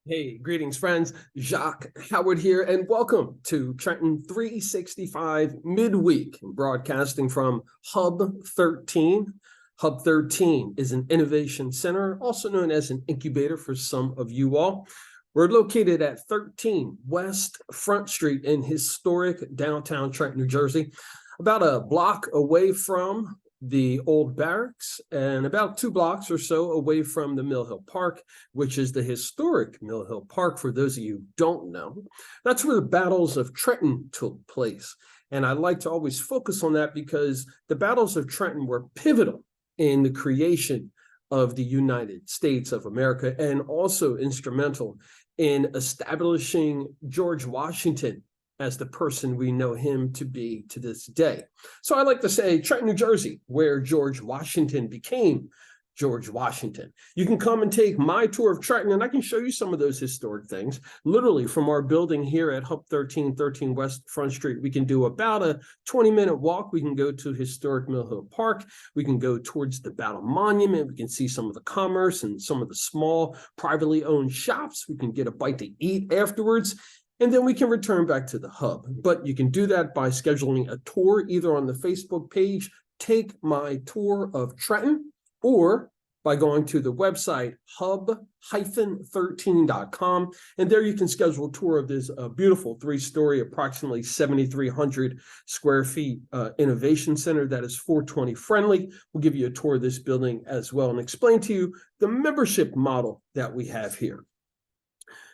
Hey, greetings, friends. Jacques Howard here, and welcome to Trenton 365 Midweek, broadcasting from Hub 13. Hub 13 is an innovation center, also known as an incubator for some of you all. We're located at 13 West Front Street in historic downtown Trenton, New Jersey, about a block away from the old barracks and about 2 blocks or so away from the Mill Hill Park, which is the historic Mill Hill Park. For those of you who don't know, that's where the battles of Trenton took place. And I like to always focus on that because the battles of Trenton were pivotal in the creation of the United States of America, and also instrumental in establishing George Washington as the person we know him to be to this day. So I like to say Trenton, New Jersey, where George Washington became George Washington. You can come and take my tour of Trenton, and I can show you some of those historic things. Literally, from our building here at Hub 13, 13 West Front Street, we can do about a 20-minute walk. We can go to historic Mill Hill Park. We can go towards the Battle Monument. We can see some of the commerce and some of the small privately owned shops. We can get a bite to eat afterwards, and then we can return back to the hub. But you can do that by scheduling a tour either on the Facebook page, Take My Tour of Trenton, or by going to the website hub-13.com. And there you can schedule a tour of this beautiful 3-story, approximately 7,300 square feet innovation center that is 420 friendly. We'll give you a tour of this building as well and explain to you the membership model that we have here.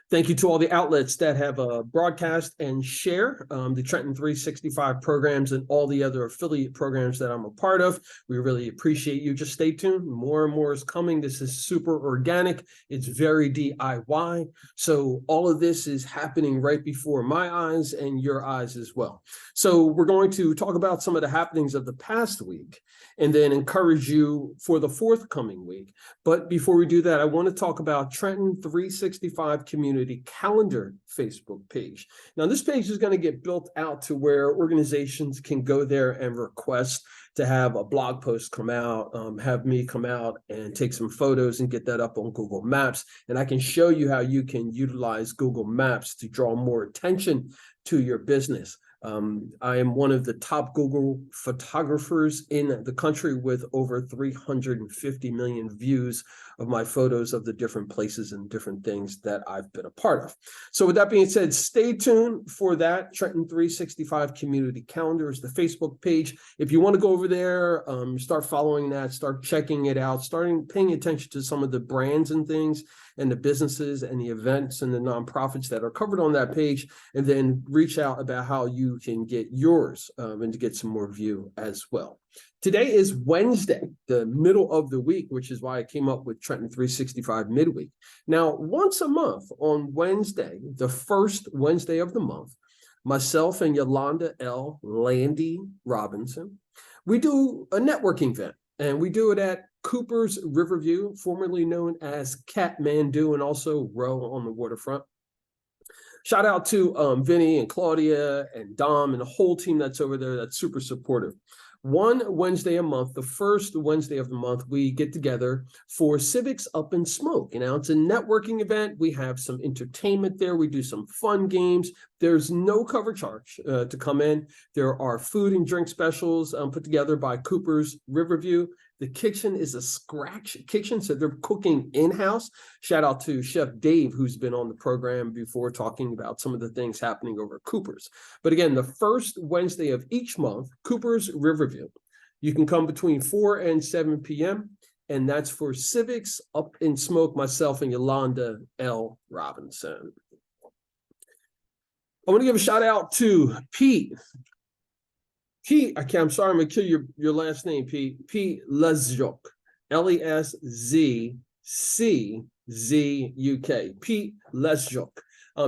Thank you to all the outlets that have broadcast and share the Trenton 365 programs and all the other affiliate programs that I'm a part of. We really appreciate you. Just stay tuned. More and more is coming. This is super organic. It's very DIY. So all of this is happening right before my eyes and your eyes as well. So we're going to talk about some of the happenings of the past week and then encourage you for the forthcoming week. But before we do that, I want to talk about Trenton 365 Community Calendar Facebook page. Now, this page is going to get built out to where organizations can go there and request to have a blog post come out, have me come out and take some photos and get that up on Google Maps. And I can show you how you can utilize Google Maps to draw more attention to your business. I am one of the top Google photographers in the country with over 350 million views of my photos of the different places and different things that I've been a part of. So with that being said, stay tuned for that. Trenton 365 Community Calendar is the Facebook page. If you want to go over there, start following that, start checking it out, starting paying attention to some of the brands and things and the businesses and the events and the nonprofits that are covered on that page, and then reach out about how you can get yours and to get some more view as well. Today is Wednesday, the middle of the week, which is why I came up with Trenton 365 Midweek. Now, once a month on Wednesday, the first Wednesday of the month, myself and Yolanda L. Landy Robinson, we do a networking event, and we do it at Cooper's Riverview, formerly known as Kathmandu, and also Row on the waterfront. Shout out to Vinny and Claudia and Dom and the whole team that's over there that's super supportive. One Wednesday a month, the first Wednesday of the month, we get together for Civics Up in Smoke. You know, it's a networking event. We have some entertainment there. We do some fun games. There's no cover charge to come in. There are food and drink specials put together by Cooper's Riverview. The kitchen is a scratch kitchen, so they're cooking in-house. Shout out to Chef Dave, who's been on the program before talking about some of the things happening over at Cooper's. But again, the first Wednesday of each month, Cooper's Riverview. You can come between 4 and 7 p.m., and that's for Civics Up in Smoke, myself and Yolanda L. Robinson. I want to give a shout out to Pete. I'm sorry, I'm going to kill your last name, Pete. Pete Leszczuk, L-E-S-Z-C-Z-U-K. Pete Leszczuk.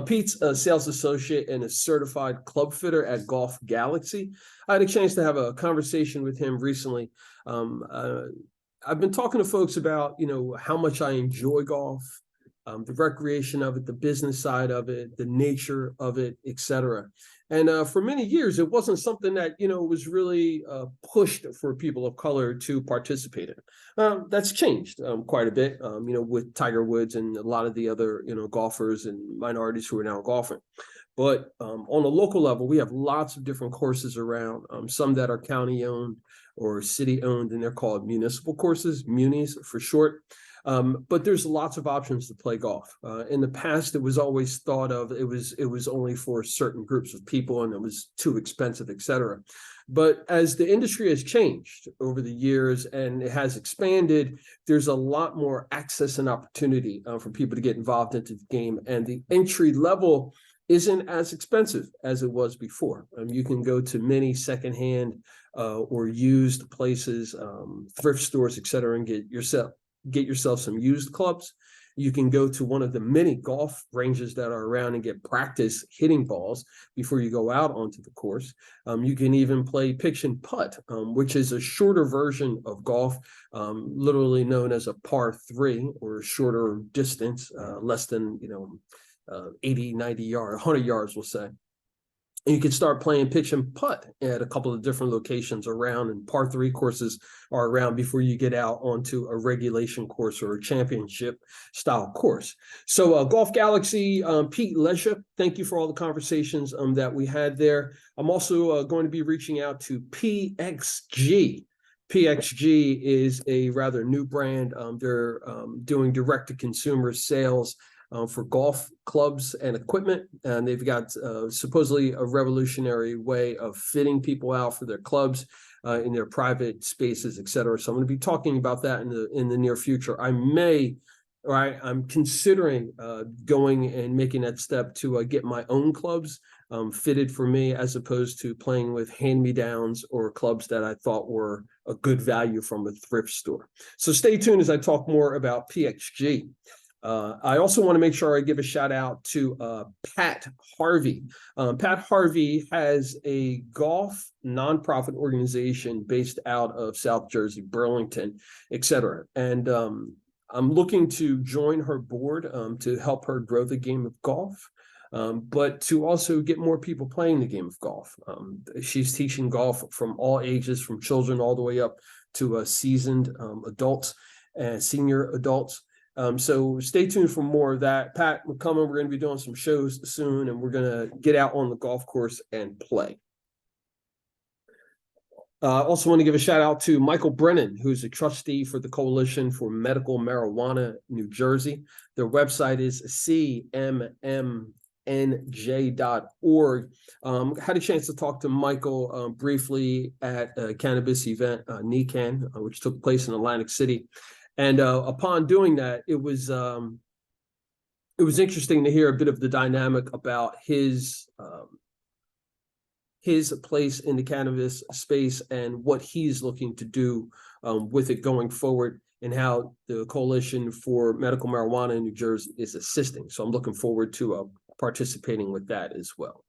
Pete's a sales associate and a certified club fitter at Golf Galaxy. I had a chance to have a conversation with him recently. I've been talking to folks about, how much I enjoy golf. the recreation of it, the business side of it, the nature of it, etc. And for many years, it wasn't something that, was really pushed for people of color to participate in. That's changed quite a bit, with Tiger Woods and a lot of the other, golfers and minorities who are now golfing. But on a local level, we have lots of different courses around, some that are county owned or city owned, and they're called municipal courses, munis for short. But there's lots of options to play golf. In the past, it was always thought of it was only for certain groups of people, and it was too expensive, etc. But as the industry has changed over the years and it has expanded, there's a lot more access and opportunity for people to get involved into the game, and the entry level isn't as expensive as it was before. You can go to many secondhand or used places, thrift stores, etc., and get yourself some used clubs. You can go to one of the many golf ranges that are around and get practice hitting balls before you go out onto the course. You can even play pitch and putt, which is a shorter version of golf, literally known as a par 3 or shorter distance, less than 80, 90 yards, 100 yards, we'll say. And you can start playing pitch and putt at a couple of different locations around, and par 3 courses are around before you get out onto a regulation course or a championship style course. So Golf Galaxy, Pete Lesha, thank you for all the conversations that we had there. I'm also going to be reaching out to PXG. PXG is a rather new brand. They're doing direct-to-consumer sales for golf clubs and equipment, and they've got supposedly a revolutionary way of fitting people out for their clubs in their private spaces, etc. So I'm going to be talking about that in the near future. I'm considering going and making that step to get my own clubs fitted for me, as opposed to playing with hand-me-downs or clubs that I thought were a good value from a thrift store. So stay tuned as I talk more about PXG. I also want to make sure I give a shout out to Pat Harvey. Pat Harvey has a golf nonprofit organization based out of South Jersey, Burlington, etc. And I'm looking to join her board to help her grow the game of golf, but to also get more people playing the game of golf. She's teaching golf from all ages, from children all the way up to seasoned adults and senior adults. So stay tuned for more of that. Pat, we're coming. We're going to be doing some shows soon, and we're going to get out on the golf course and play. I also want to give a shout out to Michael Brennan, who's a trustee for the Coalition for Medical Marijuana, New Jersey. Their website is cmnj.org. Had a chance to talk to Michael briefly at a cannabis event, NECAN, which took place in Atlantic City. And upon doing that, it was interesting to hear a bit of the dynamic about his place in the cannabis space and what he's looking to do with it going forward, and how the Coalition for Medical Marijuana in New Jersey is assisting. So I'm looking forward to participating with that as well.